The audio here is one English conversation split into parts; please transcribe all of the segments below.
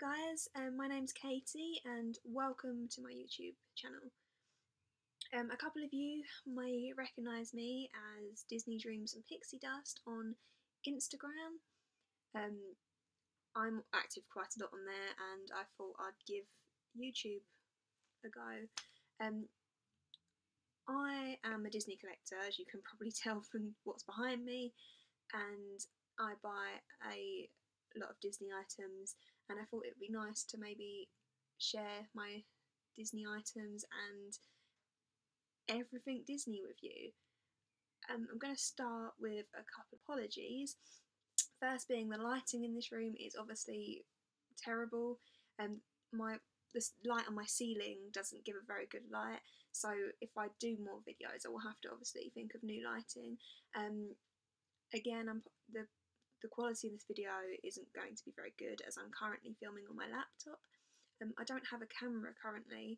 guys, my name's Katie and welcome to my YouTube channel. A couple of you may recognise me as Disney Dreams and Pixie Dust on Instagram. I'm active quite a lot on there and I thought I'd give YouTube a go. I am a Disney collector, as you can probably tell from what's behind me, and I buy a lot of Disney items, and I thought it would be nice to maybe share my Disney items and everything Disney with you. I'm going to start with a couple of apologies. First being the lighting in this room is obviously terrible, and the light on my ceiling doesn't give a very good light, so if I do more videos I will have to obviously think of new lighting. Again, the quality of this video isn't going to be very good as I'm currently filming on my laptop. I don't have a camera currently,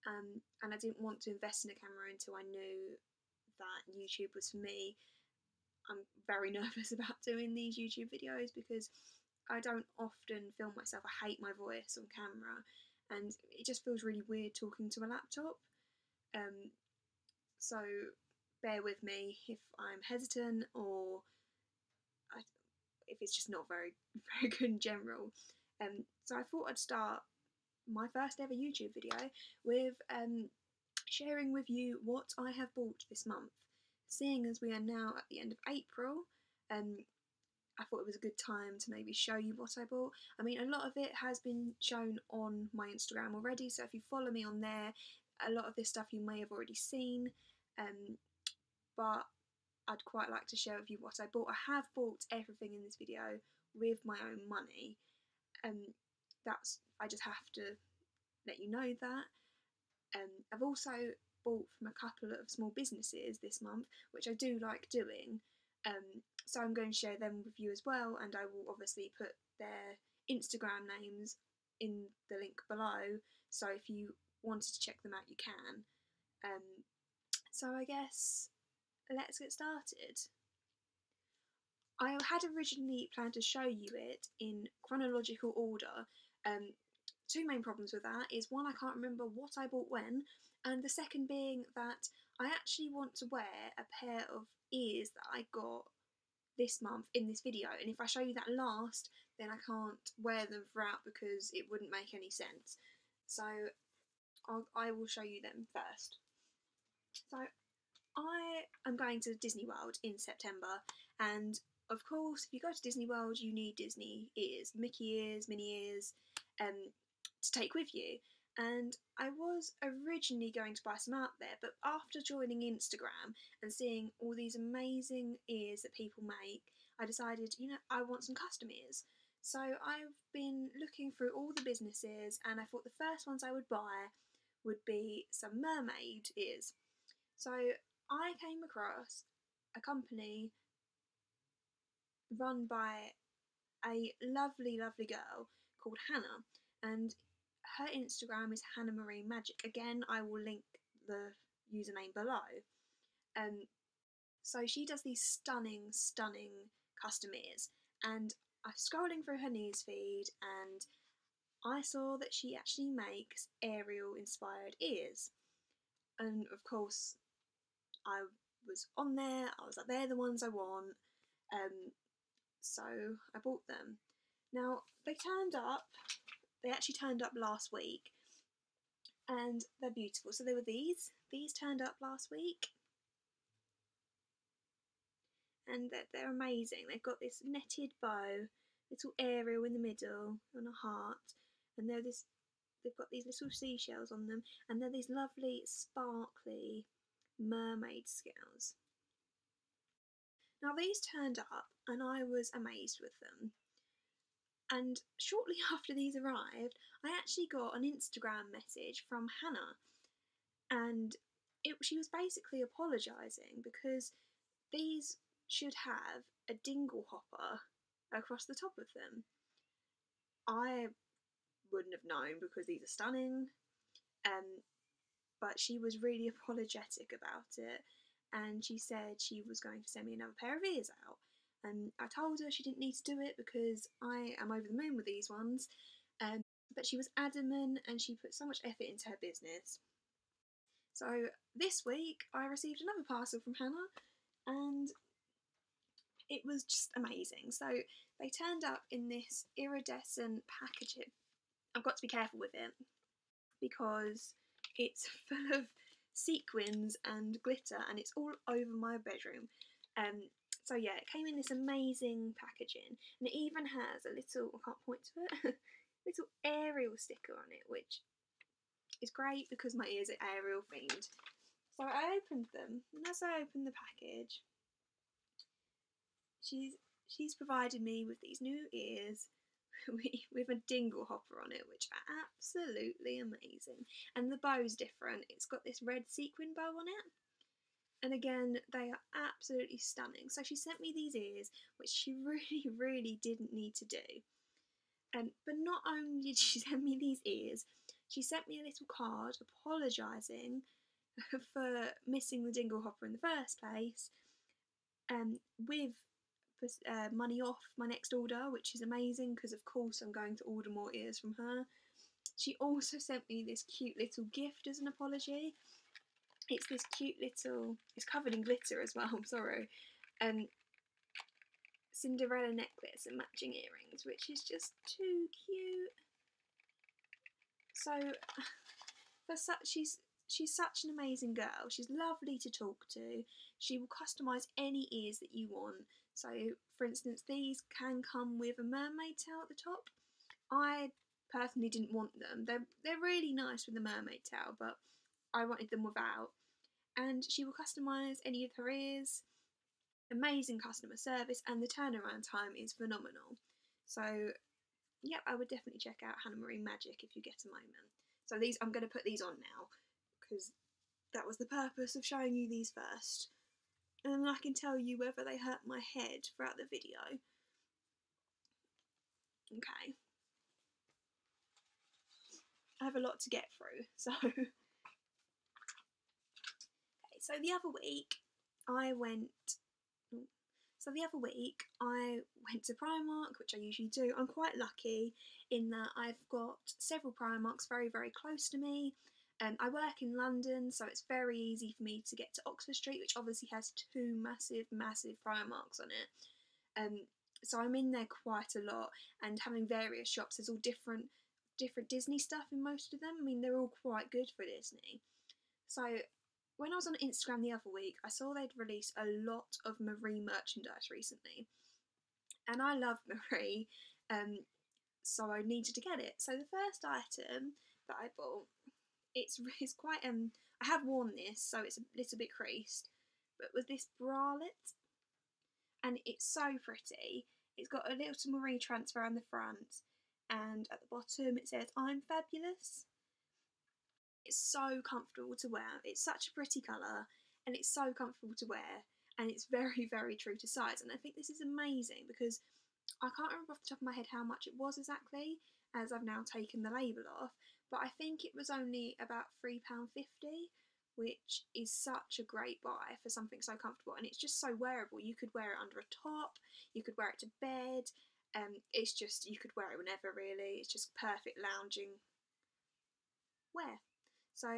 and I didn't want to invest in a camera until I knew that YouTube was for me. I'm very nervous about doing these YouTube videos because I don't often film myself. I hate my voice on camera and it just feels really weird talking to a laptop. So bear with me if I'm hesitant or if it's just not very good in general. So I thought I'd start my first ever YouTube video with sharing with you what I have bought this month. Seeing as we are now at the end of April, I thought it was a good time to maybe show you what I bought. I mean, a lot of it has been shown on my Instagram already, so if you follow me on there, a lot of this stuff you may have already seen, but I'd quite like to share with you what I bought. I have bought everything in this video with my own money. I just have to let you know that. I've also bought from a couple of small businesses this month, which I do like doing. So I'm going to share them with you as well, and I will obviously put their Instagram names in the link below, so if you wanted to check them out you can. So I guess let's get started. I had originally planned to show you it in chronological order. Two main problems with that is, one, I can't remember what I bought when, and the second being that I actually want to wear a pair of ears that I got this month in this video, and if I show you that last then I can't wear them throughout because it wouldn't make any sense. So I will show you them first. So I am going to Disney World in September, and of course if you go to Disney World you need Disney ears, Mickey ears, Minnie ears, to take with you. And I was originally going to buy some out there, but after joining Instagram and seeing all these amazing ears that people make, I decided, you know, I want some custom ears. So I've been looking through all the businesses and I thought the first ones I would buy would be some mermaid ears. So I came across a company run by a lovely girl called Hannah, and her Instagram is Hannah Marie Magic. Again, I will link the username below. So she does these stunning custom ears, and I was scrolling through her newsfeed and I saw that she actually makes Ariel inspired ears, and of course I was on there, I was like, they're the ones I want, so I bought them. Now they actually turned up last week and they're beautiful. So they were these turned up last week and they're amazing. They've got this netted bow, little Ariel in the middle and a heart, and they've got these little seashells on them, and they're these lovely sparkly mermaid scales. Now these turned up and I was amazed with them. And shortly after these arrived, I actually got an Instagram message from Hannah, and she was basically apologising because these should have a dingle hopper across the top of them. I wouldn't have known because these are stunning, but she was really apologetic about it, and she said she was going to send me another pair of ears out. And I told her she didn't need to do it because I am over the moon with these ones. But she was adamant and she put so much effort into her business. So this week I received another parcel from Hannah and it was just amazing. So they turned up in this iridescent packaging. I've got to be careful with it because it's full of sequins and glitter and it's all over my bedroom. So yeah, it came in this amazing packaging and it even has a little, I can't point to it, little Ariel sticker on it, which is great because my ears are Ariel themed. So I opened them and as I opened the package, she's provided me with these new ears with a dingle hopper on it, which are absolutely amazing. And the bow's different. It's got this red sequin bow on it. And again, they are absolutely stunning. So she sent me these ears, which she really, really didn't need to do. But not only did she send me these ears, she sent me a little card apologising for missing the dingle hopper in the first place, with money off my next order, which is amazing because of course I'm going to order more ears from her. She also sent me this cute little gift as an apology. It's this cute little, it's covered in glitter as well, I'm sorry, Cinderella necklace and matching earrings, which is just too cute. So she's such an amazing girl. She's lovely to talk to. She will customise any ears that you want. So, for instance, these can come with a mermaid tail at the top. I personally didn't want them. They're really nice with the mermaid tail, but I wanted them without. And she will customise any of her ears. Amazing customer service, and the turnaround time is phenomenal. So, yep, I would definitely check out Hannah Marie Magic if you get a moment. So these, I'm going to put these on now because that was the purpose of showing you these first. And I can tell you whether they hurt my head throughout the video. Okay. I have a lot to get through, so... Okay, so the other week I went to Primark, which I usually do. I'm quite lucky in that I've got several Primarks very, very close to me. I work in London, so it's very easy for me to get to Oxford Street, which obviously has two massive, massive Primarks on it. So I'm in there quite a lot, and having various shops, there's all different Disney stuff in most of them. I mean, they're all quite good for Disney. So when I was on Instagram the other week, I saw they'd released a lot of Marie merchandise recently. And I love Marie, so I needed to get it. So the first item that I bought, it's quite, I have worn this, so it's a little bit creased, but with this bralette, and it's so pretty. It's got a little Marie transfer on the front, and at the bottom it says, "I'm fabulous." It's so comfortable to wear. It's such a pretty colour, and it's so comfortable to wear, and it's very, very true to size. And I think this is amazing because I can't remember off the top of my head how much it was exactly, as I've now taken the label off, but I think it was only about £3.50, which is such a great buy for something so comfortable, and it's just so wearable. You could wear it under a top, you could wear it to bed, it's just, you could wear it whenever really. It's just perfect lounging wear. So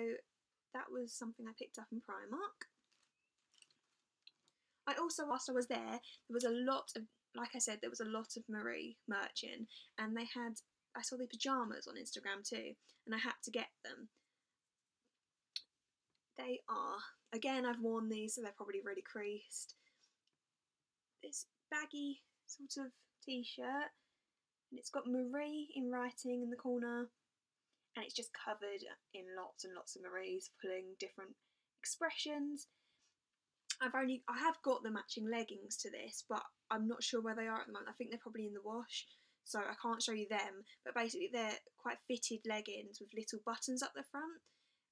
that was something I picked up in Primark. I also, whilst I was there was a lot of, like I said, there was a lot of Marie merch in, and they had, I saw the pyjamas on Instagram too, and I had to get them. They are, again, I've worn these, so they're probably really creased. This baggy sort of t-shirt, and it's got Marie in writing in the corner, and it's just covered in lots and lots of Maries, pulling different expressions. I have got the matching leggings to this, but I'm not sure where they are at the moment. I think they're probably in the wash, so I can't show you them, but basically they're quite fitted leggings with little buttons up the front,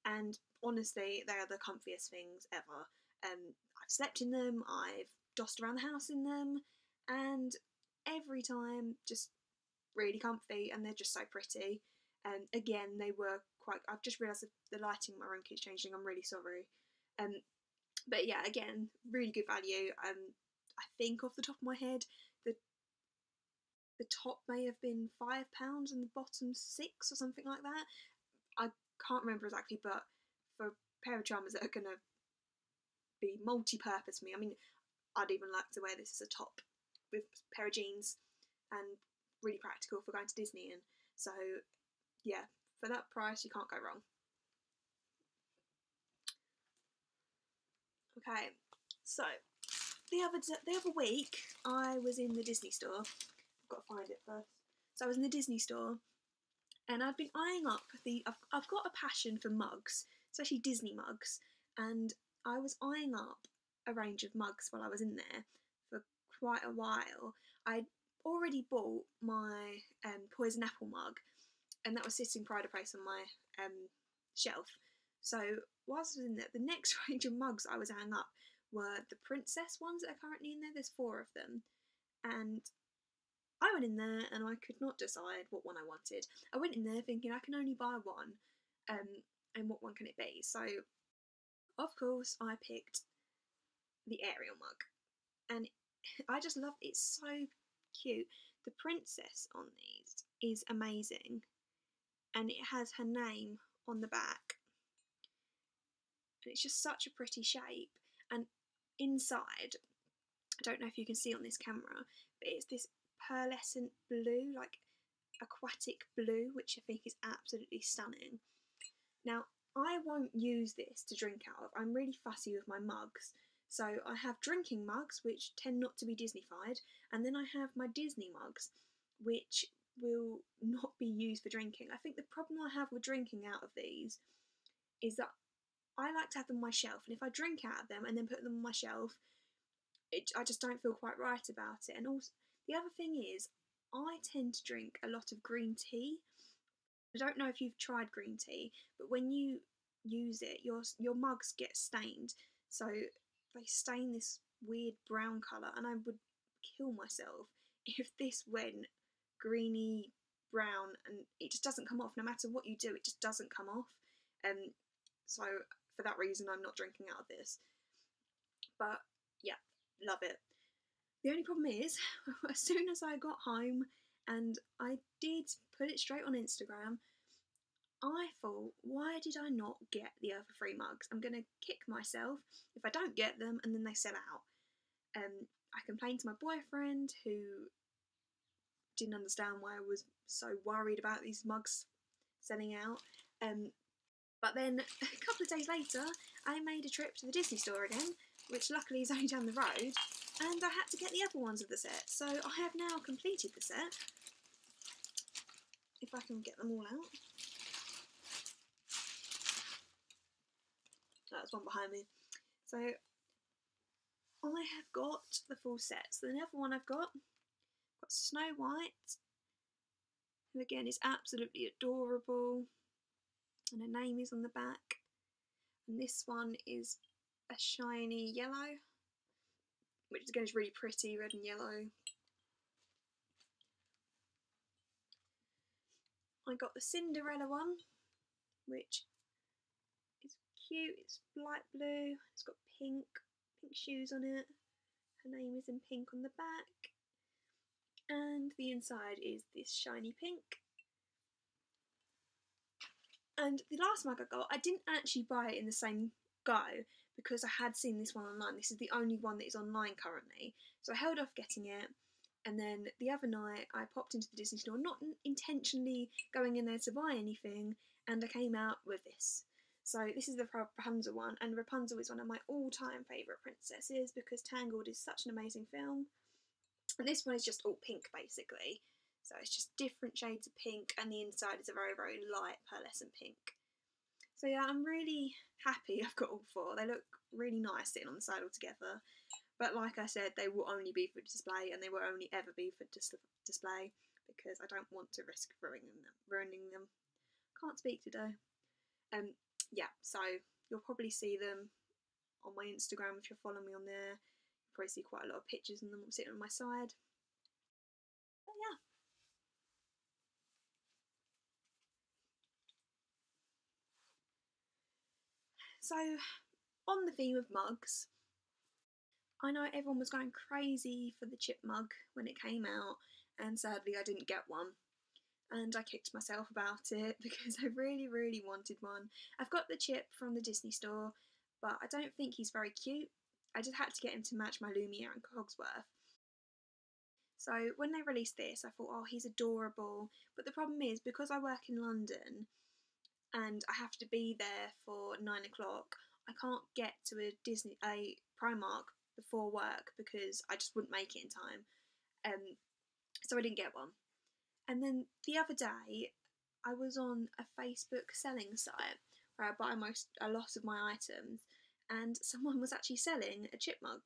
and honestly they are the comfiest things ever. I've slept in them, I've dossed around the house in them, and every time just really comfy, and they're just so pretty. Again, they were quite, I've just realised the lighting in my room keeps changing, I'm really sorry. But yeah, again, really good value. I think off the top of my head, the the top may have been £5 and the bottom 6 or something like that. I can't remember exactly, but for a pair of pyjamas that are going to be multi-purpose for me, I mean, I'd even like to wear this as a top with a pair of jeans, and really practical for going to Disney in. So yeah, for that price you can't go wrong. Okay, so the other week I was in the Disney store. I've got to find it first. So I was in the Disney store, and I've been eyeing up I've got a passion for mugs, especially Disney mugs, and I was eyeing up a range of mugs while I was in there for quite a while. I'd already bought my poison apple mug, and that was sitting pride of place on my shelf. So whilst I was in there, the next range of mugs I was eyeing up were the princess ones that are currently in there. There's 4 of them, and I went in there and I could not decide what one I wanted. I went in there thinking I can only buy one, and what one can it be? So of course I picked the Ariel mug, and I just love it. It's so cute. The princess on these is amazing, and it has her name on the back, and it's just such a pretty shape. And inside, I don't know if you can see on this camera, but it's this pearlescent blue, like aquatic blue, which I think is absolutely stunning. Now, I won't use this to drink out of. I'm really fussy with my mugs. So I have drinking mugs, which tend not to be Disneyfied, and then I have my Disney mugs, which will not be used for drinking. I think the problem I have with drinking out of these is that I like to have them on my shelf, and if I drink out of them and then put them on my shelf, I just don't feel quite right about it. And also, the other thing is, I tend to drink a lot of green tea. I don't know if you've tried green tea, but when you use it, your mugs get stained. So they stain this weird brown colour, and I would kill myself if this went greeny brown and it just doesn't come off. No matter what you do, it just doesn't come off. So for that reason, I'm not drinking out of this. But yeah, love it. The only problem is, as soon as I got home and I did put it straight on Instagram, I thought, why did I not get the other 3 mugs? I'm going to kick myself if I don't get them and then they sell out. I complained to my boyfriend, who didn't understand why I was so worried about these mugs selling out. But then a couple of days later, I made a trip to the Disney store again, which luckily is only down the road, and I had to get the other ones of the set. So I have now completed the set. If I can get them all out. Oh, there's one behind me. So I have got the full set. So the other one I've got Snow White, who again is absolutely adorable, and her name is on the back. And this one is a shiny yellow, which again is really pretty, red and yellow. I got the Cinderella one, which is cute. It's light blue, it's got pink shoes on it. Her name is in pink on the back, and the inside is this shiny pink. And the last mug I got, I didn't actually buy it in the same go because I had seen this one online. This is the only one that is online currently, so I held off getting it. And then the other night I popped into the Disney store, not intentionally going in there to buy anything, and I came out with this. So this is the Rapunzel one, and Rapunzel is one of my all-time favourite princesses because Tangled is such an amazing film. And this one is just all pink basically. So it's just different shades of pink, and the inside is a very, very light pearlescent pink. So yeah, I'm really happy I've got all 4. They look really nice sitting on the side all together. But like I said, they will only be for display, and they will only ever be for display because I don't want to risk ruining them. Can't speak today. Yeah, so you'll probably see them on my Instagram if you're following me on there. You'll probably see quite a lot of pictures of them sitting on my side. But yeah. So, on the theme of mugs, I know everyone was going crazy for the chip mug when it came out, and sadly I didn't get one. And I kicked myself about it because I really, really wanted one. I've got the chip from the Disney store, but I don't think he's very cute. I just had to get him to match my Lumiere and Cogsworth. So when they released this, I thought, oh, he's adorable. But the problem is, because I work in London and I have to be there for 9 o'clock, I can't get to a Primark before work because I just wouldn't make it in time. So I didn't get one. And then the other day, I was on a Facebook selling site where I buy a lot of my items, and someone was actually selling a chip mug.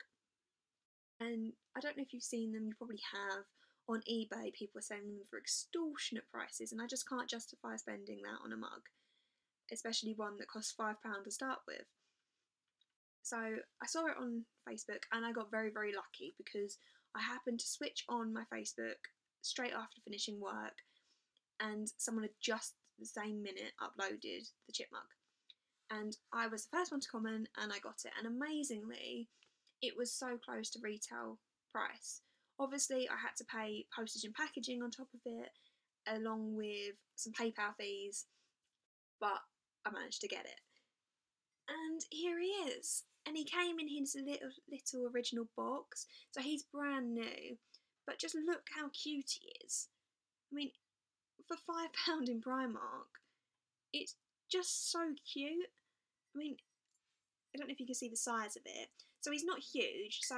And I don't know if you've seen them, you probably have. On eBay, people are selling them for extortionate prices, and I just can't justify spending that on a mug, especially one that costs £5 to start with. So I saw it on Facebook, and I got very, very lucky because I happened to switch on my Facebook straight after finishing work, and someone had just the same minute uploaded the chip mug. And I was the first one to comment, and I got it. And amazingly, it was so close to retail price. Obviously, I had to pay postage and packaging on top of it, along with some PayPal fees, but I managed to get it. And here he is. And he came in his little original box, so he's brand new. But just look how cute he is. I mean, for £5 in Primark, it's just so cute. I mean, I don't know if you can see the size of it. So he's not huge, so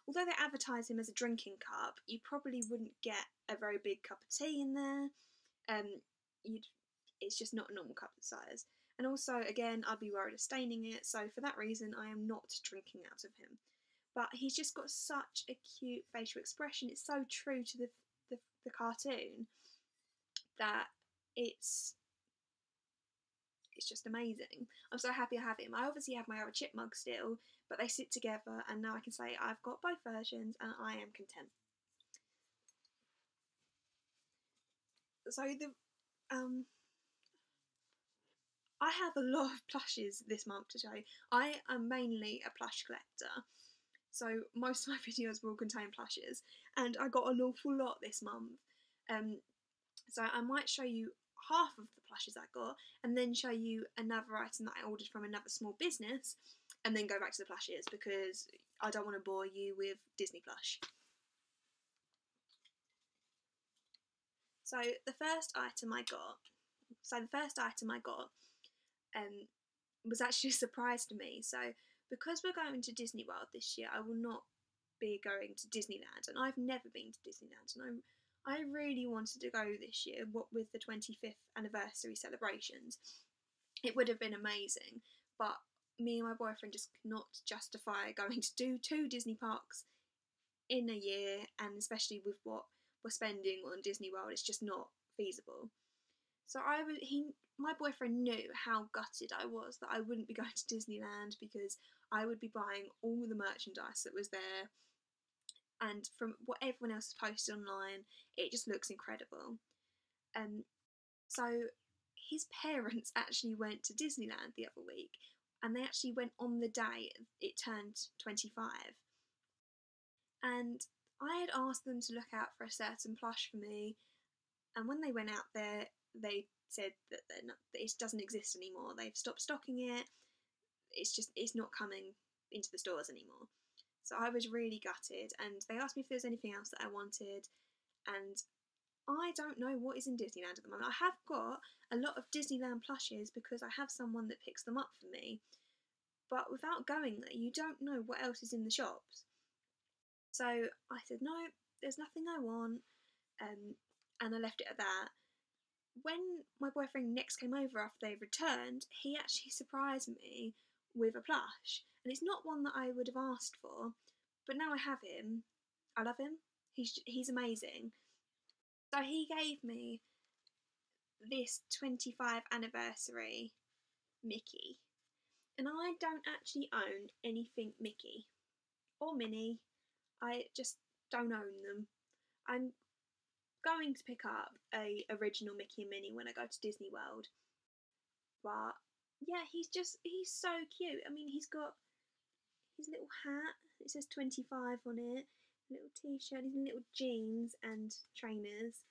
although they advertise him as a drinking cup, you probably wouldn't get a very big cup of tea in there. It's just not a normal cup size. And also, again, I'd be worried of staining it, so for that reason I am not drinking out of him. But he's just got such a cute facial expression. It's so true to the cartoon that it's just amazing. I'm so happy I have him. I obviously have my other chip mug still, but they sit together, and now I can say I've got both versions and I am content. So I have a lot of plushes this month to show. I am mainly a plush collector, so most of my videos will contain plushes, and I got an awful lot this month. So I might show you half of the plushes I got, and then show you another item that I ordered from another small business, and then go back to the plushes because I don't want to bore you with Disney plush. So the first item I got was actually a surprise to me. So because we're going to Disney World this year, I will not be going to Disneyland, and I've never been to Disneyland, and I really wanted to go this year, what with the 25th anniversary celebrations. It would have been amazing, but me and my boyfriend just cannot justify going to do 2 Disney parks in a year, and especially with what we're spending on Disney World, it's just not feasible. So my boyfriend knew how gutted I was that I wouldn't be going to Disneyland because I would be buying all the merchandise that was there, and from what everyone else has posted online, it just looks incredible. So his parents actually went to Disneyland the other week, and they actually went on the day it turned 25. And I had asked them to look out for a certain plush for me, and when they went out there, they said that it doesn't exist anymore. They've stopped stocking it. It's not coming into the stores anymore. So I was really gutted, and they asked me if there was anything else that I wanted, and I don't know what is in Disneyland at the moment. I have got a lot of Disneyland plushes because I have someone that picks them up for me, but without going there, you don't know what else is in the shops. So I said, no, there's nothing I want, and I left it at that. When my boyfriend next came over after they returned, he actually surprised me with a plush, and it's not one that I would have asked for, but now I have him. I love him. He's amazing. So he gave me this 25th anniversary Mickey, and I don't actually own anything Mickey or Minnie. I just don't own them. I'm going to pick up a original Mickey and Minnie when I go to Disney World, but yeah, he's so cute. I mean, he's got his little hat, it says 25 on it, Little t-shirt, his little jeans and trainers.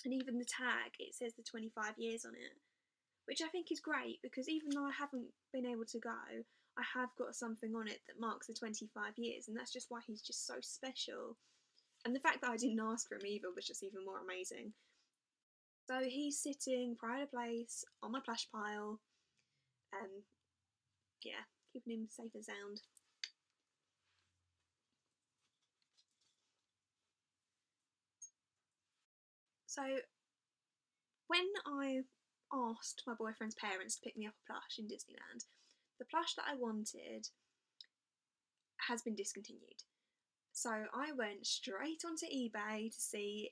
And even the tag, it says the 25 years on it, which I think is great because even though I haven't been able to go, I have got something on it that marks the 25 years, and that's just why he's just so special. And the fact that I didn't ask for him either was just even more amazing. So he's sitting pride of place on my plush pile, yeah, keeping him safe and sound. So when I asked my boyfriend's parents to pick me up a plush in Disneyland, the plush that I wanted has been discontinued. So I went straight onto eBay to see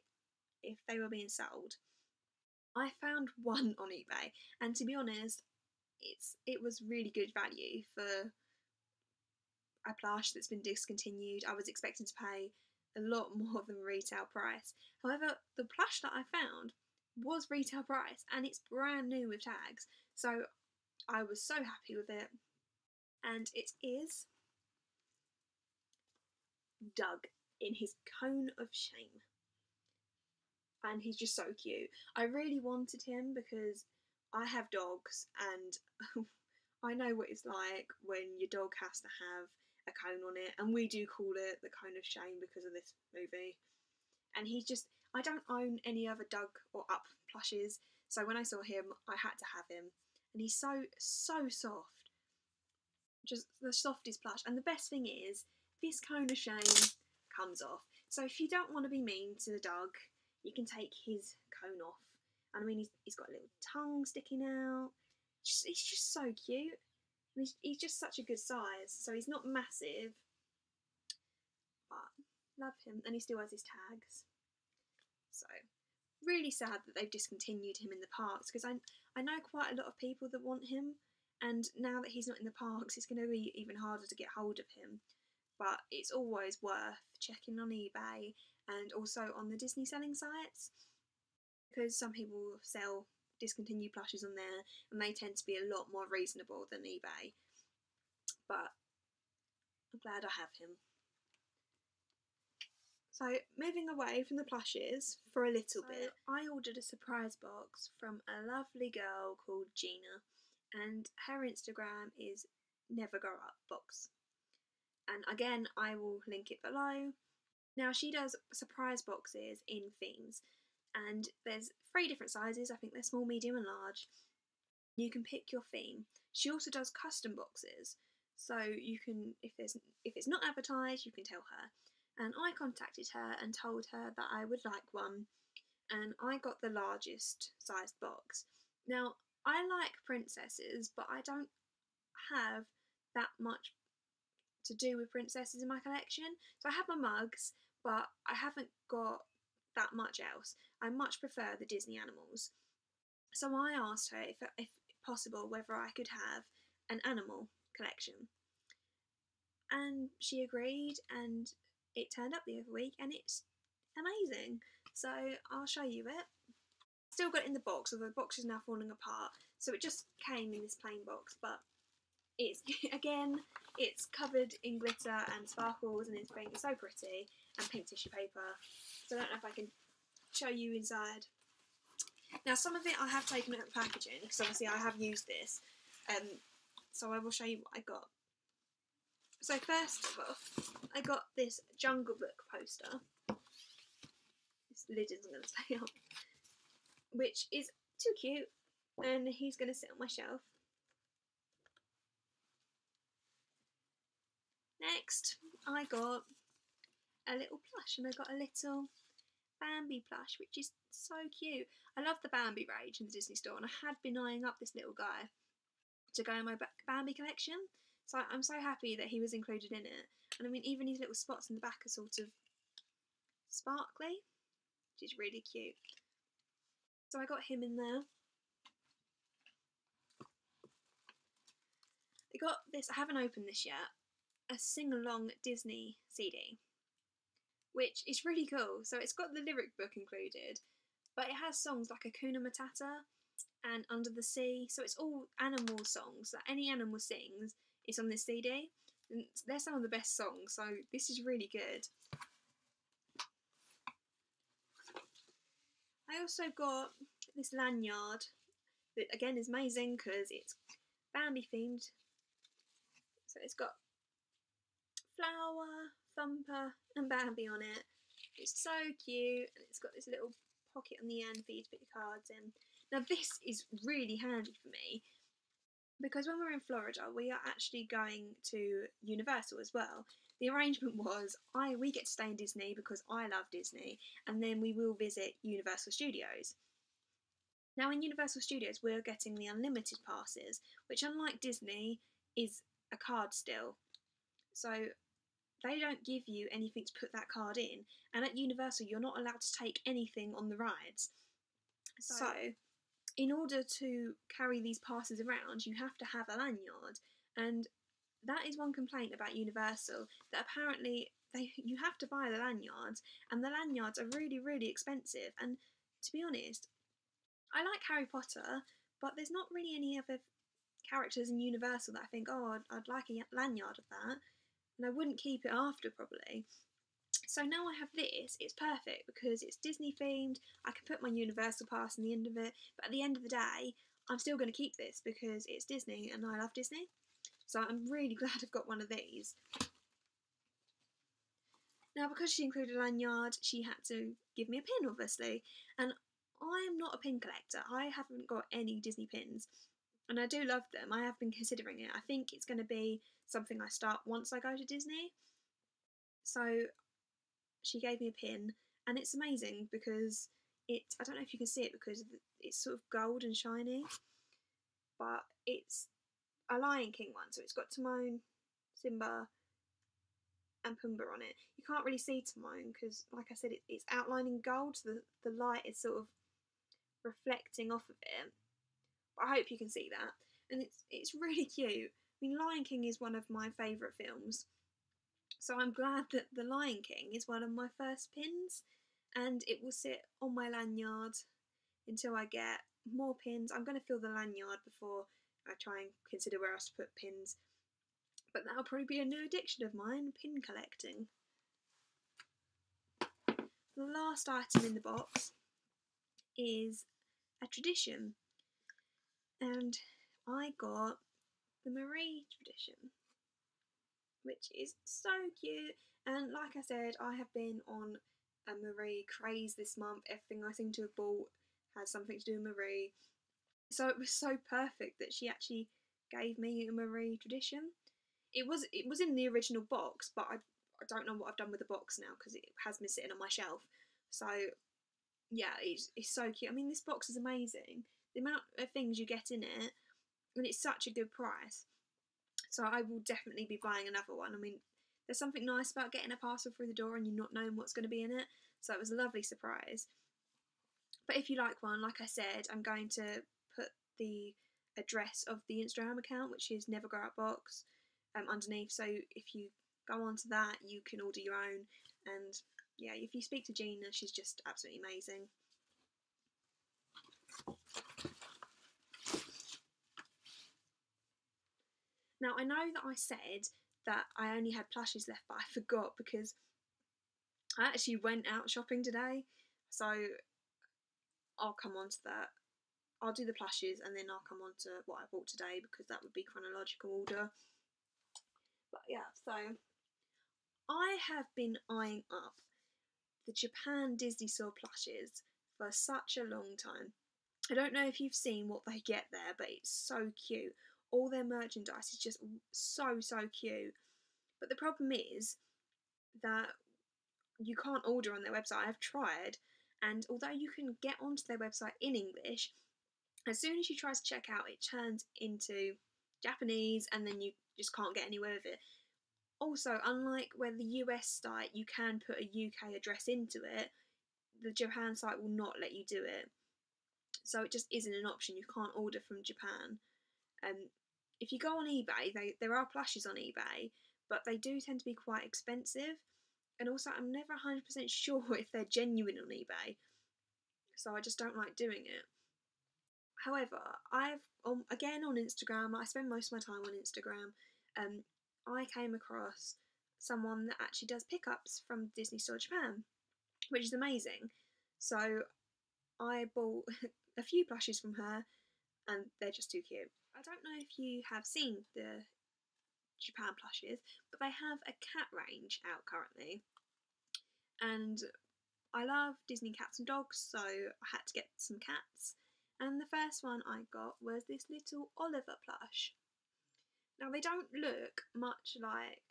if they were being sold. I found one on eBay, and to be honest, it was really good value for a plush that's been discontinued. I was expecting to pay a lot more than retail price. However, the plush that I found was retail price, and it's brand new with tags, so I was so happy with it. And it is Doug in his cone of shame. And he's just so cute. I really wanted him because I have dogs, and I know what it's like when your dog has to have a cone on it, and we do call it the cone of shame because of this movie. And he's just, I don't own any other Doug or Up plushes, so when I saw him, I had to have him. And he's so soft. Just the softest plush. And the best thing is, this cone of shame comes off. So if you don't want to be mean to the dog, you can take his cone off. And I mean, he's got a little tongue sticking out. He's just so cute. And he's just such a good size. So he's not massive, but love him. And he still has his tags. So really sad that they've discontinued him in the parks, because I know quite a lot of people that want him, and now that he's not in the parks, it's going to be even harder to get hold of him. But it's always worth checking on eBay and also on the Disney selling sites, because some people sell discontinued plushes on there and they tend to be a lot more reasonable than eBay. But I'm glad I have him. So moving away from the plushes for a little bit, I ordered a surprise box from a lovely girl called Gina, and her Instagram is Never Grow Up Box. And again, I will link it below. Now, she does surprise boxes in themes, and there's 3 different sizes. I think they're small, medium and large. You can pick your theme. She also does custom boxes, so you can, if it's not advertised, you can tell her. And I contacted her and told her that I would like one, and I got the largest sized box. Now, I like princesses, but I don't have that much to do with princesses in my collection. So I have my mugs, but I haven't got that much else. I much prefer the Disney animals. So I asked her if possible whether I could have an animal collection. And she agreed, and it turned up the other week, and it's amazing. So I'll show you it. Still got it in the box, although the box is now falling apart. So it just came in this plain box, but it's, again, it's covered in glitter and sparkles and everything. It's so pretty, and pink tissue paper. So I don't know if I can show you inside. Now, some of it I have taken out of the packaging, because obviously I have used this. So I will show you what I got. So first of all, I got this Jungle Book poster. This lid isn't going to stay on. Which is too cute, and he's going to sit on my shelf. Next, I got a little plush, and I got a little Bambi plush, which is so cute. I love the Bambi range in the Disney store, and I had been eyeing up this little guy to go in my Bambi collection. So I'm so happy that he was included in it. And I mean, even his little spots in the back are sort of sparkly, which is really cute. So I got him in there. I got this, I haven't opened this yet, a sing-along Disney CD, which is really cool. So it's got the lyric book included, but it has songs like Hakuna Matata and Under the Sea. So it's all animal songs that any animal sings is on this CD. And they're some of the best songs, so this is really good. I also got this lanyard that again is amazing because it's Bambi themed. So it's got Flower, Thumper and Bambi on it. It's so cute, and it's got this little pocket on the end for you to put your cards in. Now this is really handy for me because when we're in Florida we are actually going to Universal as well. The arrangement was we get to stay in Disney because I love Disney, and then we will visit Universal Studios. Now in Universal Studios we're getting the unlimited passes, which unlike Disney is a card still. So they don't give you anything to put that card in, and at Universal you're not allowed to take anything on the rides. So in order to carry these passes around you have to have a lanyard, and that is one complaint about Universal, that apparently you have to buy the lanyards, and the lanyards are really, really expensive. And to be honest, I like Harry Potter, but there's not really any other characters in Universal that I think, oh, I'd like a lanyard of that, and I wouldn't keep it after probably. So now I have this, it's perfect because it's Disney themed, I can put my Universal pass in the end of it, but at the end of the day, I'm still going to keep this because it's Disney and I love Disney. So I'm really glad I've got one of these. Now because she included a lanyard, she had to give me a pin obviously, and I am not a pin collector. I haven't got any Disney pins, and I do love them. I have been considering it. I think it's going to be something I start once I go to Disney. So she gave me a pin, and it's amazing because I don't know if you can see it because it's sort of gold and shiny, but it's a Lion King one, so it's got Timon, Simba and Pumbaa on it. You can't really see Timon because, like I said, it's outlined in gold, so the light is sort of reflecting off of it. But I hope you can see that, and it's really cute. I mean, Lion King is one of my favourite films, so I'm glad that the Lion King is one of my first pins, and it will sit on my lanyard until I get more pins. I'm going to fill the lanyard before I try and consider where else to put pins, but that'll probably be a new addiction of mine, pin collecting. The last item in the box is a tradition, and I got the Marie tradition, which is so cute. And like I said, I have been on a Marie craze this month. Everything I seem to have bought has something to do with Marie. So it was so perfect that she actually gave me a Marie tradition. It was in the original box, but I don't know what I've done with the box now because it has been sitting on my shelf. So yeah, it's so cute. I mean, this box is amazing. The amount of things you get in it, and it's such a good price. So I will definitely be buying another one. I mean, there's something nice about getting a parcel through the door and you not knowing what's going to be in it. So it was a lovely surprise. But if you like one, like I said, I'm going to put the address of the Instagram account, which is Never Grow Up Box, underneath. So if you go onto that, you can order your own. And yeah, if you speak to Gina, she's just absolutely amazing. Now, I know that I said that I only had plushies left, but I forgot because I actually went out shopping today. So I'll come on to that. I'll do the plushies and then I'll come on to what I bought today because that would be chronological order. But yeah, so I have been eyeing up the Japan Disney Store plushies for such a long time. I don't know if you've seen what they get there, but it's so cute. All their merchandise is just so cute. But the problem is that you can't order on their website. I've tried, and although you can get onto their website in English, as soon as you try to check out, it turns into Japanese, and then you just can't get anywhere with it. Also, unlike where the US site you can put a UK address into it, the Japan site will not let you do it. So it just isn't an option. You can't order from Japan. If you go on eBay, there are plushies on eBay, but they do tend to be quite expensive. And also, I'm never 100% sure if they're genuine on eBay. So I just don't like doing it. However, again on Instagram, I spend most of my time on Instagram, I came across someone that actually does pickups from Disney Store Japan, which is amazing. So I bought a few plushies from her and they're just too cute. I don't know if you have seen the Japan plushies, but they have a cat range out currently. And I love Disney cats and dogs, so I had to get some cats. And the first one I got was this little Oliver plush. Now, they don't look much like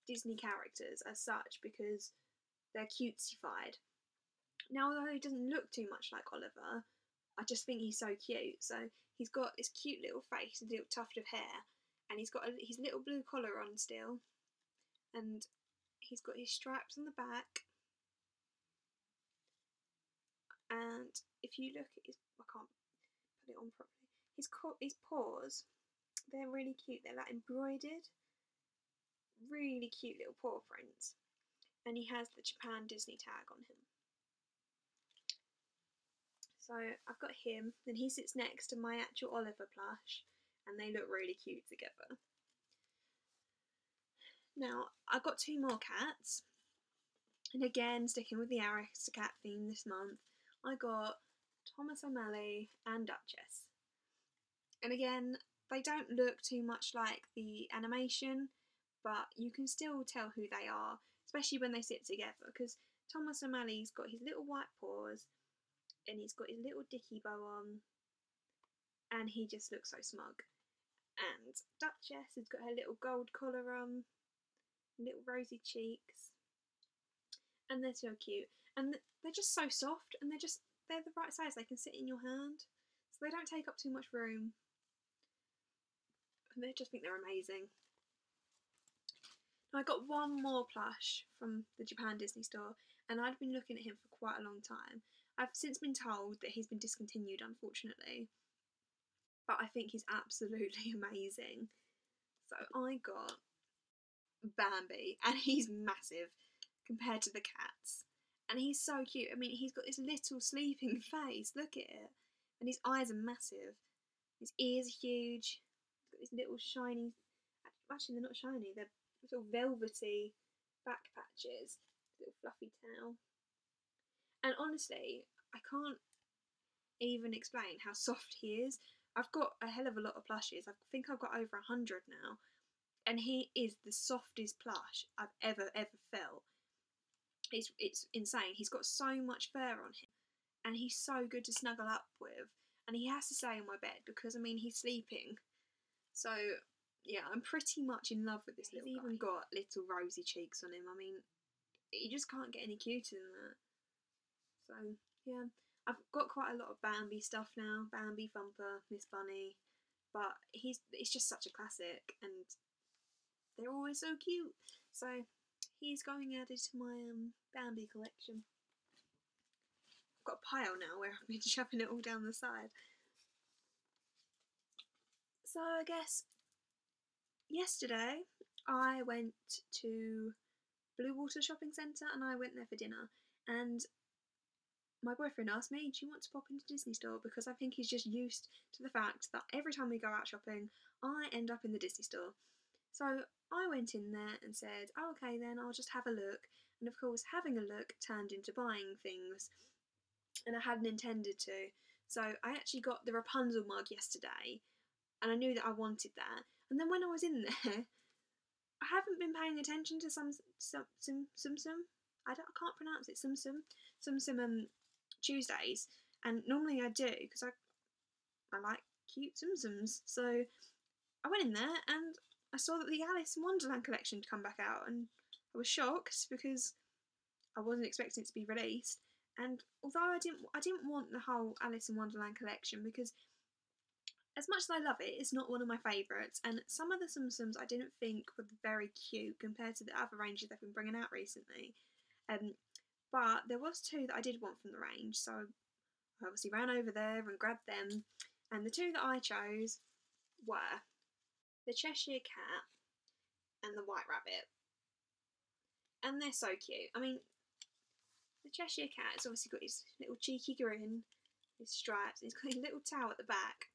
Disney characters as such because they're cutesified. Now, although he doesn't look too much like Oliver, I just think he's so cute. So he's got this cute little face, a little tuft of hair, and he's got his little blue collar on still, and he's got his stripes on the back. And if you look at his, I can't put it on properly. His paws, they're really cute. They're like embroidered, really cute little paw prints, and he has the Japan Disney tag on him. So I've got him, then he sits next to my actual Oliver plush, and they look really cute together. Now, I've got two more cats, and again, sticking with the Aristocat theme this month, I got Thomas O'Malley and Duchess. And again, they don't look too much like the animation, but you can still tell who they are, especially when they sit together, because Thomas O'Malley's got his little white paws, and he's got his little dicky bow on, and he just looks so smug. And Duchess has got her little gold collar on, little rosy cheeks, and they're so cute. And they're just so soft, and they're the right size. They can sit in your hand, so they don't take up too much room. And I just think they're amazing. Now, I got one more plush from the Japan Disney store, and I'd been looking at him for quite a long time. I've since been told that he's been discontinued, unfortunately, but I think he's absolutely amazing. So I got Bambi, and he's massive compared to the cats, and he's so cute. I mean, he's got this little sleeping face, look at it, and his eyes are massive, his ears are huge, he's got these little shiny, actually they're not shiny, they're sort of velvety back patches, little fluffy tail. And honestly, I can't even explain how soft he is. I've got a hell of a lot of plushies. I think I've got over 100 now. And he is the softest plush I've ever felt. It's insane. He's got so much fur on him. And he's so good to snuggle up with. And he has to stay on my bed because, I mean, he's sleeping. So, yeah, I'm pretty much in love with this little guy. He's even got little rosy cheeks on him. I mean, you just can't get any cuter than that. So, yeah, I've got quite a lot of Bambi stuff now. Bambi, Thumper, Miss Bunny. But it's just such a classic, and they're always so cute. So he's going added to my Bambi collection. I've got a pile now where I've been shoving it all down the side. So I guess yesterday I went to Blue Water Shopping Centre, and I went there for dinner, and my boyfriend asked me, do you want to pop into Disney store? Because I think he's just used to the fact that every time we go out shopping, I end up in the Disney store. So I went in there and said, oh, okay then, I'll just have a look. And of course, having a look turned into buying things. And I hadn't intended to. So I actually got the Rapunzel mug yesterday, and I knew that I wanted that. And then when I was in there, I haven't been paying attention to some I can't pronounce it, some Tuesdays, and normally I do because I like cute sums. So I went in there and I saw that the Alice in Wonderland collection had come back out, and I was shocked because I wasn't expecting it to be released. And although I didn't want the whole Alice in Wonderland collection, because as much as I love it, it's not one of my favourites, and some of the Sums I didn't think were very cute compared to the other ranges they've been bringing out recently. But there was two that I did want from the range, so I obviously ran over there and grabbed them, and the two that I chose were the Cheshire Cat and the White Rabbit. And they're so cute. I mean, the Cheshire Cat has obviously got his little cheeky grin, his stripes, and he's got his little tail at the back.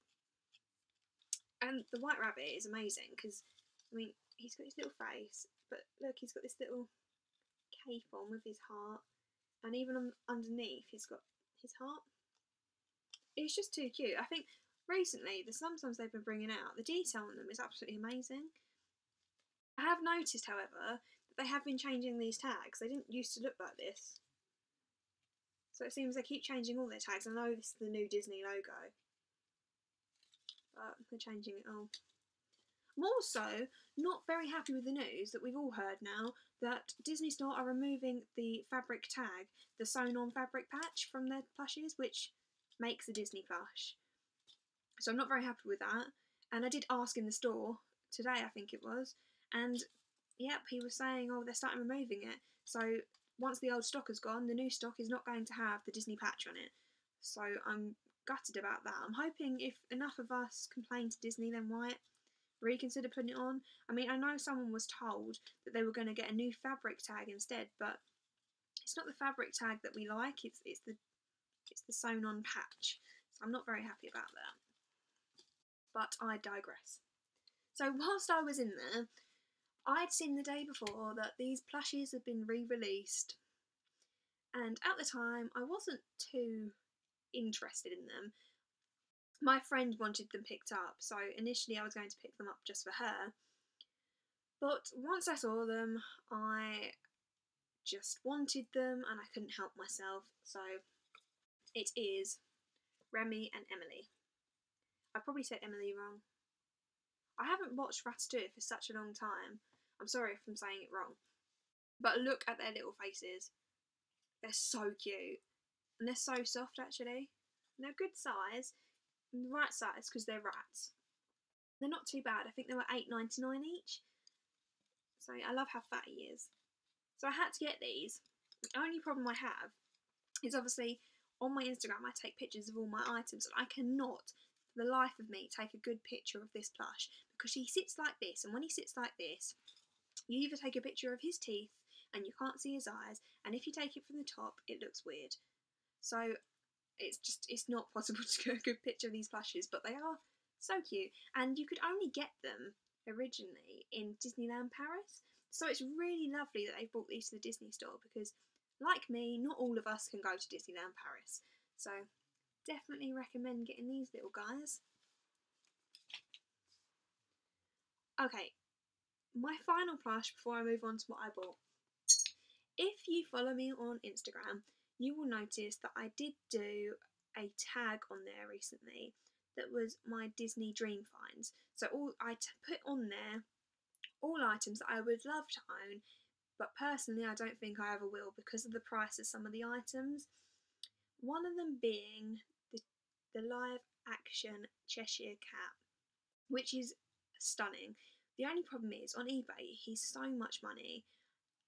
And the White Rabbit is amazing because, I mean, he's got his little face, but look, he's got this little cape on with his heart, and even underneath he's got his heart. It's just too cute. I think recently, the Sums they've been bringing out, the detail on them is absolutely amazing. I have noticed, however, that they have been changing these tags. They didn't used to look like this. So it seems they keep changing all their tags. I know this is the new Disney logo, but they're changing it all. I'm also not very happy with the news that we've all heard now that Disney Store are removing the fabric tag, the sewn-on fabric patch from their plushies, which makes a Disney plush. So I'm not very happy with that. And I did ask in the store today, I think it was, and yep, he was saying, oh, they're starting removing it. So once the old stock is gone, the new stock is not going to have the Disney patch on it. So I'm gutted about that. I'm hoping if enough of us complain to Disney, then might reconsider putting it on. I mean, I know someone was told that they were going to get a new fabric tag instead, but it's not the fabric tag that we like. It's the sewn-on patch. So I'm not very happy about that. But I digress. So whilst I was in there, I'd seen the day before that these plushies had been re-released, and at the time I wasn't too interested in them. My friend wanted them picked up, so initially I was going to pick them up just for her. But once I saw them, I just wanted them and I couldn't help myself. So it is Remy and Emily. I probably said Emily wrong. I haven't watched Ratatouille for such a long time. I'm sorry if I'm saying it wrong. But look at their little faces. They're so cute. And they're so soft, actually. And they're good size. And the right size, because they're rats. They're not too bad. I think they were $8.99 each. So I love how fat he is. So I had to get these. The only problem I have is obviously on my Instagram I take pictures of all my items, and I cannot for the life of me take a good picture of this plush because he sits like this, and when he sits like this you either take a picture of his teeth and you can't see his eyes, and if you take it from the top it looks weird. So it's not possible to get a good picture of these plushes, but they are so cute, and you could only get them originally in Disneyland Paris. So it's really lovely that they've brought these to the Disney Store because, like me, not all of us can go to Disneyland Paris. So definitely recommend getting these little guys. Okay, my final plush before I move on to what I bought. If you follow me on Instagram, you will notice that I did do a tag on there recently that was my Disney Dream Finds. So I put on there all items that I would love to own, but personally I don't think I ever will because of the price of some of the items. One of them being the live action Cheshire cat, which is stunning. The only problem is on eBay he's so much money.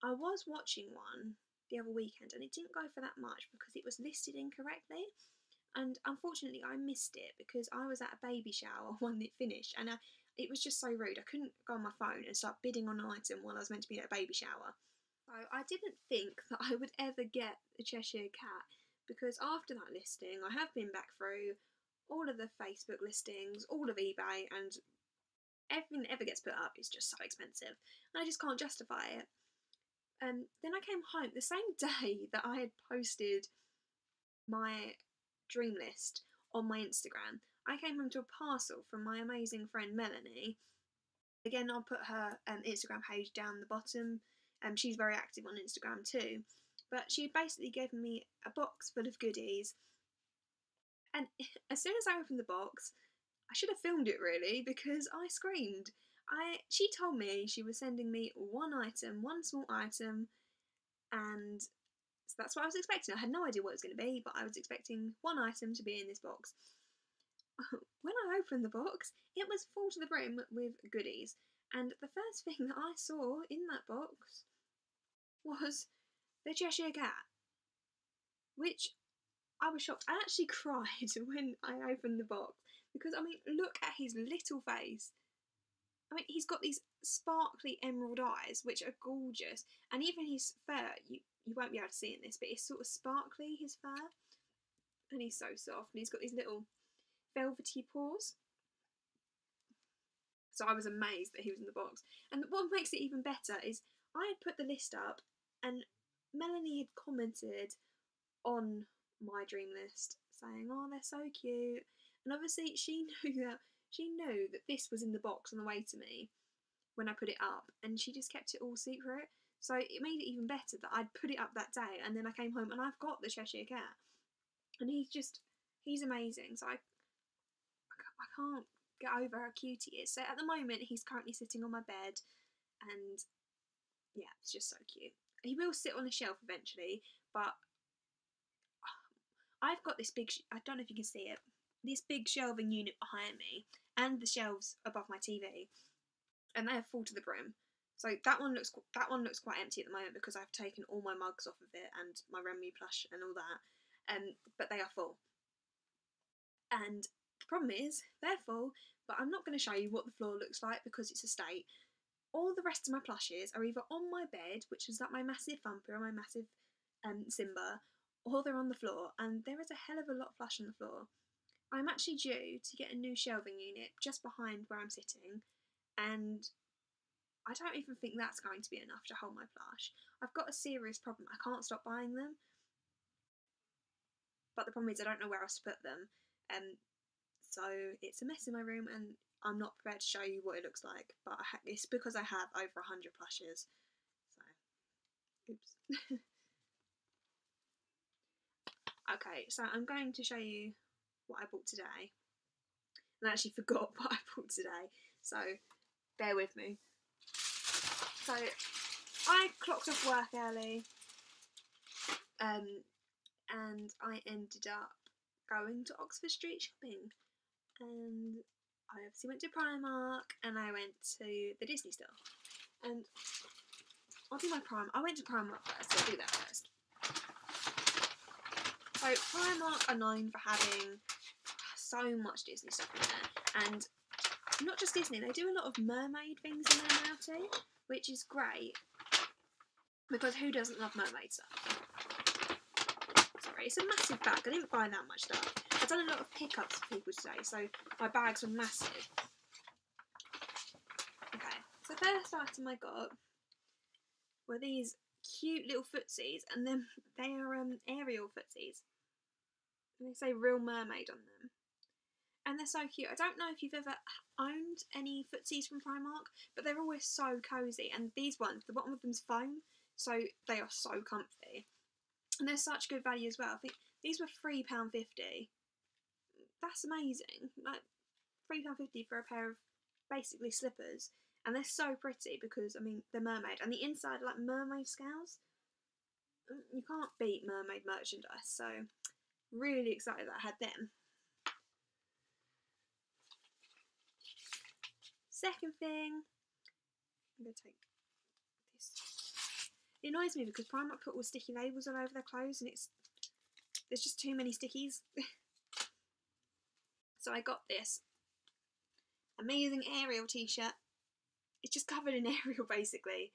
I was watching one the other weekend and it didn't go for that much because it was listed incorrectly, and unfortunately I missed it because I was at a baby shower when it finished, and it was just so rude. I couldn't go on my phone and start bidding on an item while I was meant to be at a baby shower. So I didn't think that I would ever get the Cheshire cat because after that listing I have been back through all of the Facebook listings, all of eBay, and everything that ever gets put up is just so expensive and I just can't justify it. Then I came home the same day that I had posted my dream list on my Instagram. I came home to a parcel from my amazing friend Melanie. Again, I'll put her Instagram page down the bottom. She's very active on Instagram too. But she had basically given me a box full of goodies. And as soon as I opened the box, I should have filmed it really because I screamed. She told me she was sending me one item, one small item, and so that's what I was expecting. I had no idea what it was going to be, but I was expecting one item to be in this box. When I opened the box, it was full to the brim with goodies, and the first thing that I saw in that box was the Cheshire cat, which I was shocked. I actually cried when I opened the box because, I mean, look at his little face. I mean, he's got these sparkly emerald eyes, which are gorgeous, and even his fur, you won't be able to see in this, but it's sort of sparkly, his fur, and he's so soft, and he's got these little velvety paws. So I was amazed that he was in the box. And what makes it even better is I had put the list up and Melanie had commented on my dream list saying, oh, they're so cute. And obviously she knew that this was in the box on the way to me when I put it up, and she just kept it all secret. So it made it even better that I'd put it up that day, and then I came home and I've got the Cheshire Cat, and he's amazing. So I can't get over how cute he is. So at the moment he's currently sitting on my bed, and yeah, it's just so cute. He will sit on a shelf eventually, but I've got this big, I don't know if you can see it, this big shelving unit behind me, and the shelves above my TV, and they are full to the brim. So that one looks quite empty at the moment because I've taken all my mugs off of it and my Remy plush and all that, but they are full. And the problem is they're full, but I'm not going to show you what the floor looks like because it's a state. All the rest of my plushes are either on my bed, which is like my massive Thumper and my massive Simba, or they're on the floor, and there is a hell of a lot of plush on the floor. I'm actually due to get a new shelving unit just behind where I'm sitting, and I don't even think that's going to be enough to hold my plush. I've got a serious problem. I can't stop buying them, but the problem is I don't know where else to put them. So it's a mess in my room, and I'm not prepared to show you what it looks like, but it's because I have over 100 plushes. So, oops. Okay, so I'm going to show you what I bought today. And I actually forgot what I bought today, so bear with me. So I clocked off work early, and I ended up going to Oxford Street shopping, and I obviously went to Primark, and I went to the Disney store, and I'll do my I went to Primark first, so I'll do that first. So Primark are known for having so much Disney stuff in there, and not just Disney, they do a lot of mermaid things in there now too, which is great, because who doesn't love mermaid stuff? Sorry, it's a massive bag, I didn't buy that much stuff. I've done a lot of pickups for people today, so my bags were massive. Okay, so the first item I got were these cute little footsies, and then they are Ariel Footsies. And they say Real Mermaid on them. And they're so cute. I don't know if you've ever owned any footsies from Primark, but they're always so cosy. And these ones, the bottom of them's foam, so they are so comfy. And they're such good value as well. I think these were £3.50. That's amazing. Like £3.50 for a pair of basically slippers. And they're so pretty because, I mean, they're mermaid. And the inside are like mermaid scales. You can't beat mermaid merchandise, so really excited that I had them. Second thing, I'm going to take this. It annoys me because Primark put all sticky labels all over their clothes, and there's just too many stickies. So I got this amazing Ariel t-shirt. It's just covered in Ariel basically.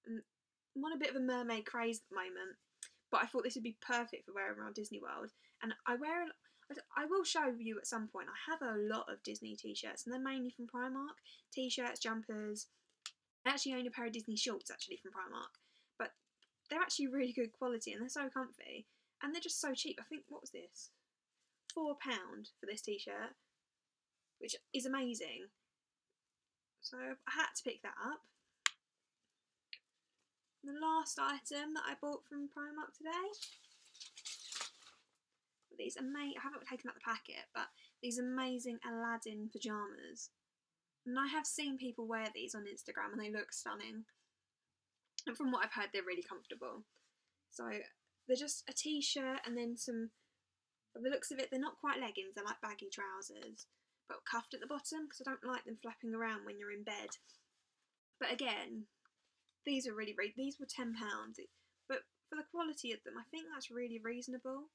I'm on a bit of a mermaid craze at the moment, but I thought this would be perfect for wearing around Disney World. And I will show you at some point. I have a lot of Disney t-shirts, and they're mainly from Primark. T-shirts, jumpers. I actually own a pair of Disney shorts actually from Primark, but they're actually really good quality, and they're so comfy, and they're just so cheap. I think, what was this? £4 for this t-shirt, which is amazing. So I had to pick that up. The last item that I bought from Primark today, these amazing, I haven't taken out the packet, but these amazing Aladdin pyjamas. And I have seen people wear these on Instagram and they look stunning. And from what I've heard, they're really comfortable. So they're just a t-shirt and then some, from the looks of it, they're not quite leggings, they're like baggy trousers, but cuffed at the bottom because I don't like them flapping around when you're in bed. But again, these were these were £10, but for the quality of them, I think that's really reasonable.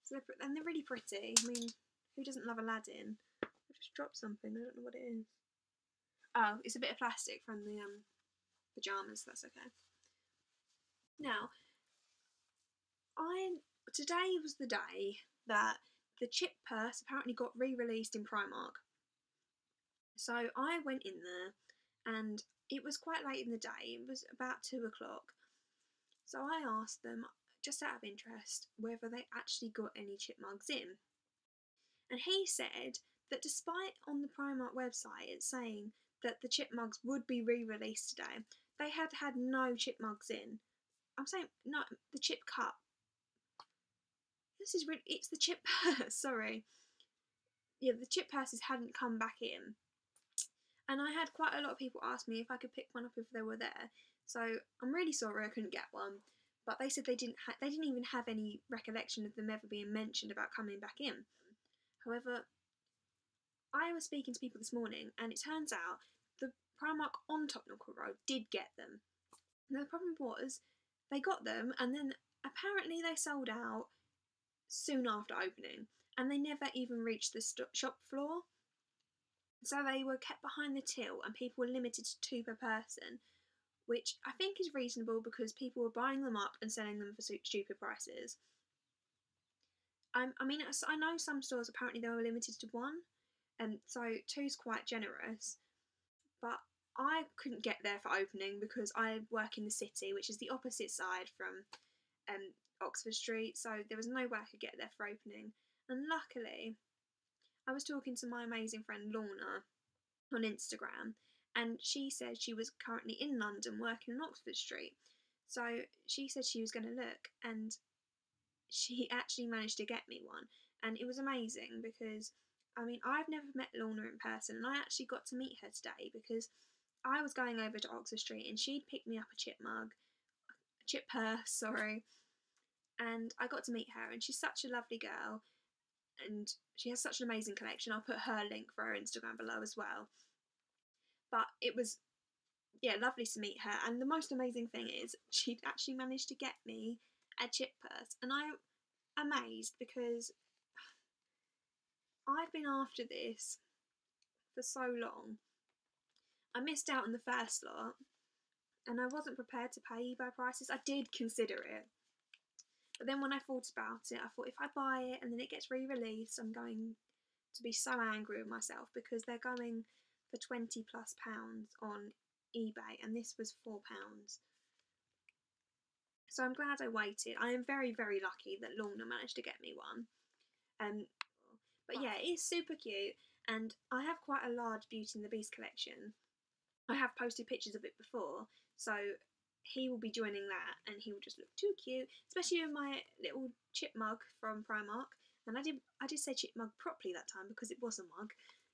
So they're really pretty. I mean, who doesn't love Aladdin? I just dropped something. I don't know what it is. Oh, it's a bit of plastic from the pyjamas. That's okay. Now, today was the day that the chip purse apparently got re-released in Primark. So I went in there, and it was quite late in the day. It was about 2 o'clock. So I asked them, just out of interest, whether they actually got any chip mugs in. And he said that despite on the Primark website it's saying that the chip mugs would be re-released today, they had had no chip mugs in. I'm saying, no, the chip cup. This is really, it's the chip purse, sorry. Yeah, the chip purses hadn't come back in. And I had quite a lot of people ask me if I could pick one up if they were there. So I'm really sorry I couldn't get one. But they said they didn't even have any recollection of them ever being mentioned about coming back in. However, I was speaking to people this morning, and it turns out the Primark on Tottenham Court Road did get them. Now the problem was, they got them, and then apparently they sold out soon after opening, and they never even reached the shop floor. So they were kept behind the till, and people were limited to 2 per person, which I think is reasonable because people were buying them up and selling them for stupid prices. I mean, I know some stores apparently they were limited to 1, and so 2's quite generous. But I couldn't get there for opening because I work in the city, which is the opposite side from Oxford Street, so there was no way I could get there for opening. And luckily, I was talking to my amazing friend Lorna on Instagram, and she said she was currently in London working on Oxford Street. So she said she was going to look, and she actually managed to get me one. And it was amazing because, I mean, I've never met Lorna in person, and I actually got to meet her today because I was going over to Oxford Street and she'd picked me up a chip purse, sorry. And I got to meet her, and she's such a lovely girl, and she has such an amazing collection. I'll put her link for her Instagram below as well. But it was, yeah, lovely to meet her, and the most amazing thing is she'd actually managed to get me a chip purse, and I'm amazed because I've been after this for so long. I missed out on the first lot, and I wasn't prepared to pay eBay prices. I did consider it, but then when I thought about it, I thought if I buy it and then it gets re-released, I'm going to be so angry with myself because they're going for £20+ on eBay, and this was £4. So I'm glad I waited. I am very, very lucky that Lorna managed to get me one. But yeah, it is super cute, and I have quite a large Beauty and the Beast collection. I have posted pictures of it before, so he will be joining that, and he will just look too cute, especially with my little chip mug from Primark. And I did say chip mug properly that time because it was a mug.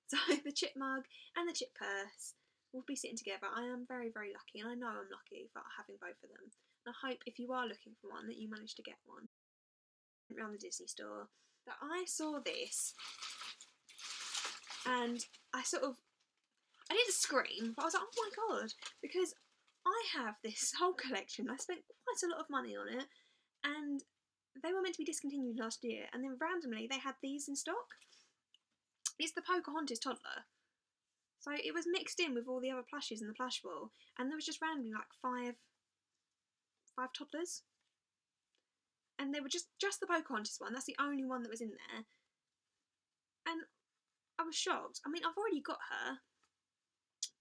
So the chip mug and the chip purse will be sitting together. I am very, very lucky, and I know I'm lucky for having both of them. And I hope if you are looking for one that you manage to get one. Around the Disney store, that I saw this, and I didn't scream, but I was like, oh my god, because I have this whole collection. I spent quite a lot of money on it, and they were meant to be discontinued last year, and then randomly they had these in stock. It's the Pocahontas Toddler. So it was mixed in with all the other plushies in the plush wall, and there was just randomly like five toddlers. And they were just the Pocahontas one. That's the only one that was in there. And I was shocked. I mean, I've already got her,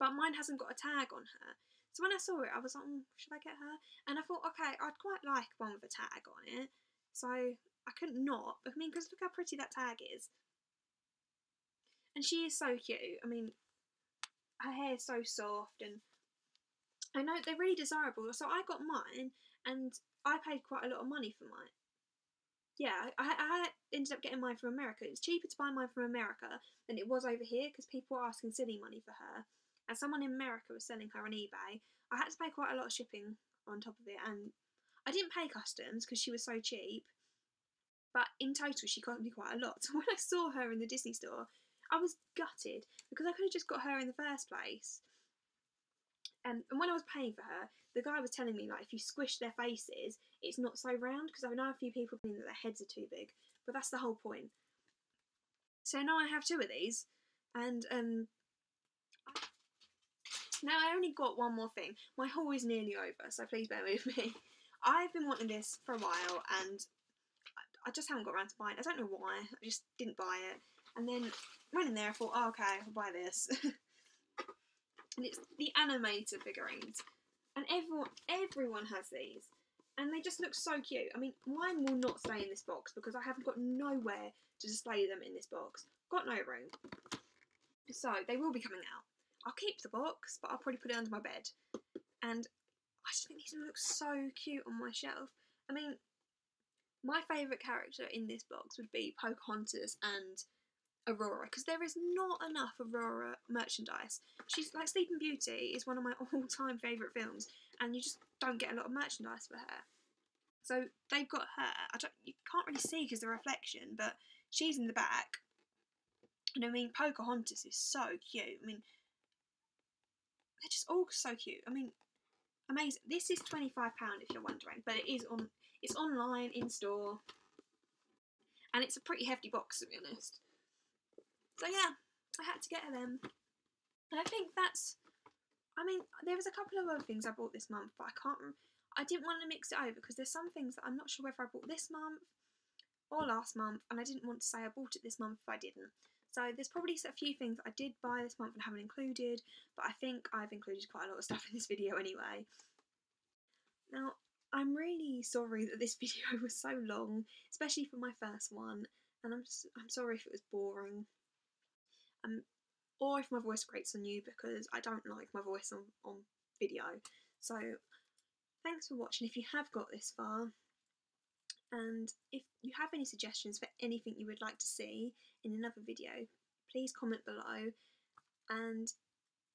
but mine hasn't got a tag on her. So when I saw it, I was like, should I get her? And I thought, okay, I'd quite like one with a tag on it. So I couldn't not. I mean, because look how pretty that tag is. And she is so cute. I mean, her hair is so soft, and I know they're really desirable. So I got mine, and I paid quite a lot of money for mine. Yeah, I ended up getting mine from America. It was cheaper to buy mine from America than it was over here because people were asking silly money for her. And someone in America was selling her on eBay. I had to pay quite a lot of shipping on top of it, and I didn't pay customs because she was so cheap. But in total, she cost me quite a lot. So when I saw her in the Disney store, I was gutted because I could have just got her in the first place. And when I was paying for her, the guy was telling me, like, if you squish their faces, it's not so round, because I know a few people think that their heads are too big, but that's the whole point. So now I have 2 of these, and now I only got one more thing. My haul is nearly over, so please bear with me. I've been wanting this for a while, and I just haven't got around to buying it. I don't know why, I just didn't buy it. And then went in there, I thought, oh, okay, I'll buy this. And it's the Animator figurines, and everyone has these, and they just look so cute. I mean, mine will not stay in this box because I haven't got nowhere to display them in this box. Got no room. So they will be coming out. I'll keep the box, but I'll probably put it under my bed. And I just think these look so cute on my shelf. I mean, my favourite character in this box would be Pocahontas and Aurora, because there is not enough Aurora merchandise. She's like Sleeping Beauty is one of my all-time favourite films, and you just don't get a lot of merchandise for her. So they've got her. You can't really see because the reflection, but she's in the back. And I mean, Pocahontas is so cute. I mean, they're just all so cute. I mean, amazing. This is £25 if you're wondering, but it's online in store, and it's a pretty hefty box to be honest. So yeah, I had to get them. And I think I mean, there was a couple of other things I bought this month, but I didn't want to mix it over because there's some things that I'm not sure whether I bought this month or last month, and I didn't want to say I bought it this month if I didn't. So there's probably a few things that I did buy this month and haven't included, but I think I've included quite a lot of stuff in this video anyway. Now, I'm really sorry that this video was so long, especially for my first one, and I'm sorry if it was boring. Or if my voice grates on you, because I don't like my voice on video. So thanks for watching if you have got this far, and if you have any suggestions for anything you would like to see in another video, please comment below. And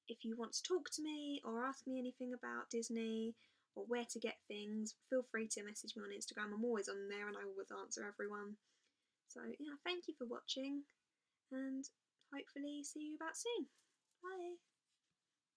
if you want to talk to me or ask me anything about Disney or where to get things, feel free to message me on Instagram. I'm always on there and I always answer everyone. So yeah, thank you for watching, and hopefully see you back soon. Bye.